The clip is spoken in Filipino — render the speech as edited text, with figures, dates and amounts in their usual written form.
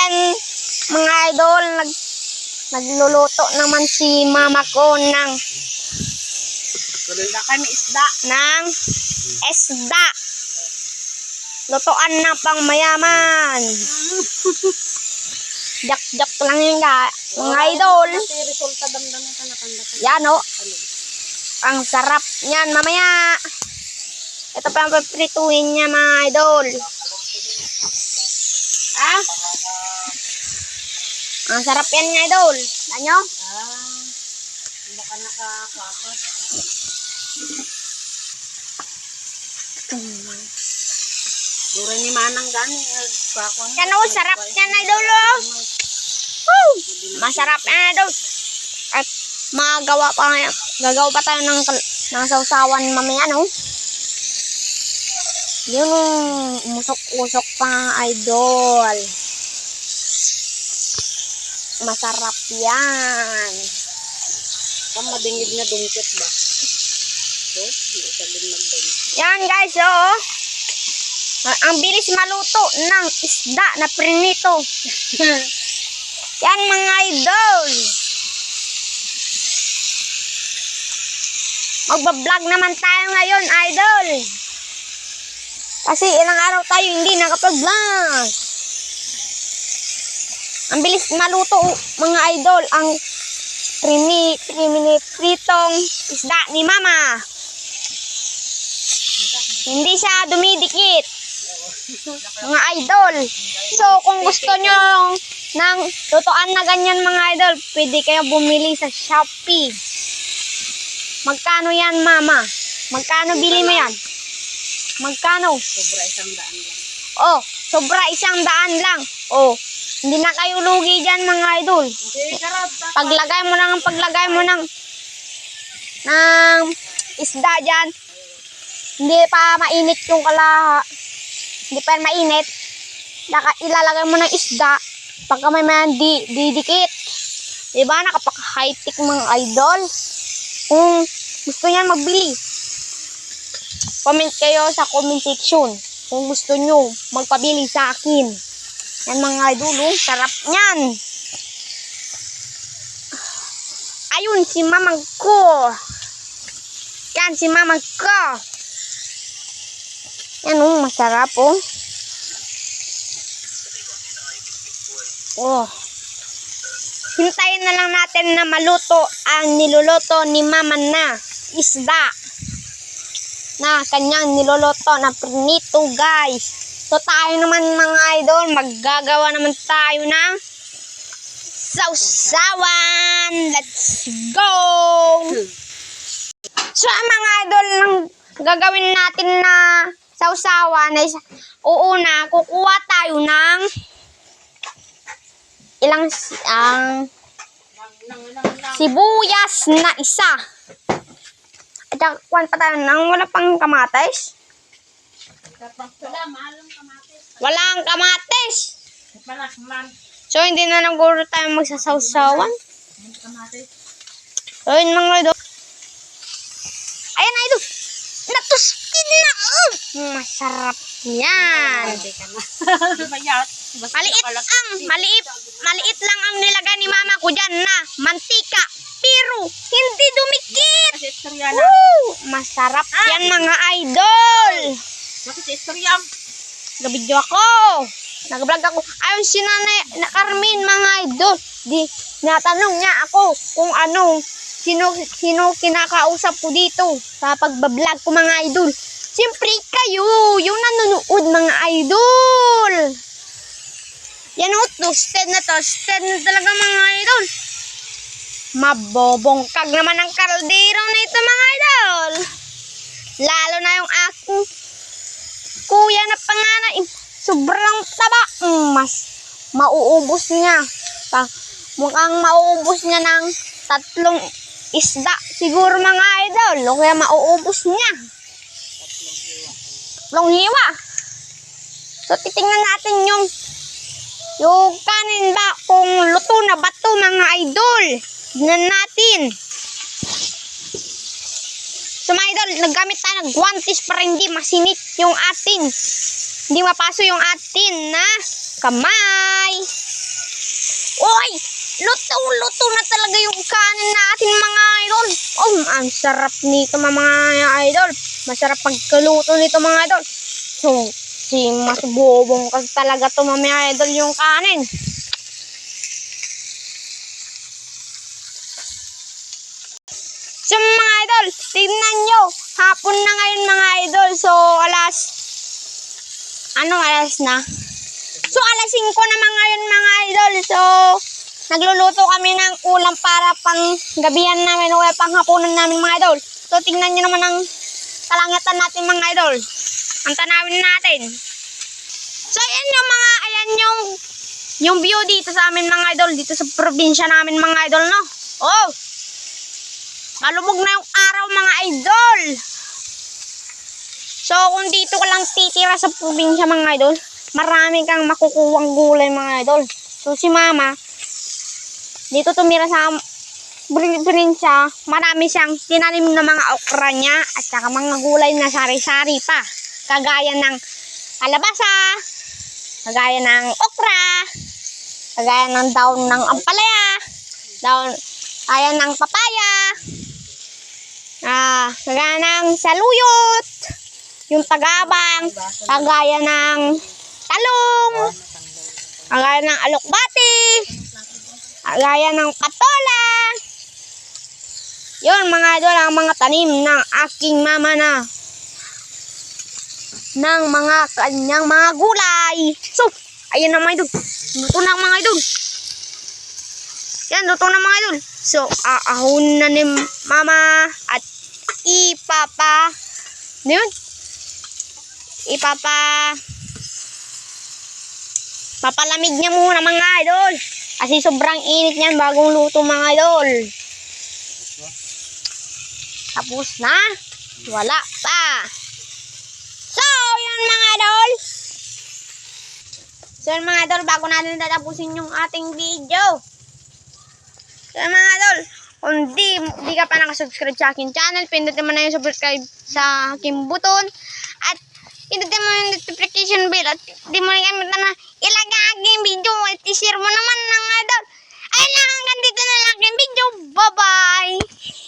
Ayan, mga idol, nagluluto naman si mama ko ng isda. Lutuan na pang mayaman. Jak lang yun mga idol. Yan o. Ang sarap niyan mamaya. Ito pa ang paprituhin niya mga idol. Ang sarap yan mga idol. Ano? Baka nakakapos. Dura ni Manang gani. Yan o, sarap yan idol o. Woo! Masarap yan idol. At gagawa pa tayo ng sausawan mamaya no. Yun o, umusok-usok pa idol. Masarap yan. Madingid na dungkit ba? Yan guys, oh. Ang bilis maluto ng isda na prinito. Yan mga idol. Magbablog naman tayo ngayon, idol. Kasi ilang araw tayo hindi nakapag-vlog. Ang bilis maluto mga idol ang pritong isda ni mama. Hindi siya dumidikit mga idol. So kung gusto nyo ng lutuan na ganyan mga idol, pwede kayo bumili sa Shopee. Magkano yan mama? Magkano bili mo yan? Magkano? Sobra 100 lang. Oh, sobra 100 lang. Oh, hindi na kayo lugi dyan mga idol. Paglagay mo ng isda dyan, hindi pa mainit yung hindi pa mainit. Ilalagay mo ng isda, pagka may didikit. Diba, nakapaka-high-tech mga idol. Kung gusto niyan magbili, comment kayo sa comment section kung gusto nyo magpabili sa akin. Yan mga idol, sarap niyan. Ayun, si mamang ko. Yan, si mamang ko. Yan masarap Hintayin na lang natin na maluto ang niluluto ni mama na isda na kanyang niluluto na prinito guys. So tayo naman mga idol, maggagawa naman tayo ng sausawan. Let's go! So mga idol, ang gagawin natin na sausawan ay uuna, kukuha tayo ng ilang sibuyas na isa. At kuwan pa tayo ng wala pang kamatis. Walang kamatis. So hindi na naguro tayo magsasawsawan. So yun mga idol. Ayan idol. Natuskin na. Masarap yan. Maliit lang ang nilagay ni mama ko dyan na mantika. Pero hindi dumikit. Masarap yan mga idol. Nag-video ako. Nag-vlog ako. Ayun si Nanay na Carmen mga idol. Natanong niya ako kung sino kinakausap ko dito sa pagbablog ko mga idol. Siyempre kayo, yung nanonood mga idol. Yan toasted na talaga mga idol. Mabobongkag naman ang kaldero na ito mga idol. Lalo na yung aking kuya na panganay. Sobrang taba. Mas mauubos niya. Mukhang mauubos niya ng 3 isda. Siguro mga idol. Kaya mauubos niya. 3 hiwa. So titingnan natin yung kanin ba kung luto na ba ito mga idol. Tignan natin. So mga idol, naggamit tayo ng guantes para hindi masinit yung atin. Hindi mapaso yung atin na kamay. Luto na talaga yung kanin natin mga idol. Oh, ang sarap nito mga idol. Masarap pagkaluto nito mga idol. So, si mas bobong kasi talaga to mga idol yung kanin. So mga idol, tingnan nyo. Hapon na ngayon mga idol. So, alas na? So, alas 5 naman ngayon mga idol. So, nagluluto kami ng ulam para pang gabihan namin o pang hapunan namin mga idol. So, tingnan nyo naman ang kalangitan natin mga idol. Ang tanawin natin. So, ayan yung view dito sa amin mga idol. Dito sa probinsya namin mga idol, no? Oh! Malubog na yung araw mga idol. So, kung dito ka lang titira sa probinsya mga idol, marami kang makukuwang gulay mga idol. So, si mama, dito tumira sa probinsya, marami siyang tinanim na mga okra niya at saka mga gulay na sari-sari pa. Kagaya ng kalabasa, kagaya ng okra, kagaya ng daon ng ampalaya, kagaya ng papaya, kagaya ng saluyot, yung tagabang, kagaya ng talong, kagaya ng alokbati, kagaya ng patola. Yun mga idol, ang mga tanim ng aking mama na ng mga kanyang mga gulay. So, ayan na mga idol. Luto na mga idol. Yan, luto na mga idol. So, aahon na ni mama at papalamig niya muna mga idol. Kasi sobrang init niyan bagong luto mga idol. Tapos na? Wala pa. So, yun mga idol. So, yun mga idol, bago natin tatapusin yung ating video. So, yun mga idol, kung di ka pa nakasubscribe sa aking channel, pindutin mo na yung subscribe sa aking button. At pindutin mo yung notification bell. At di mo na kamitan na ilagay ang aking video. At i-share mo naman mga idol. Ayun lang, hanggang dito na lang aking video. Bye-bye!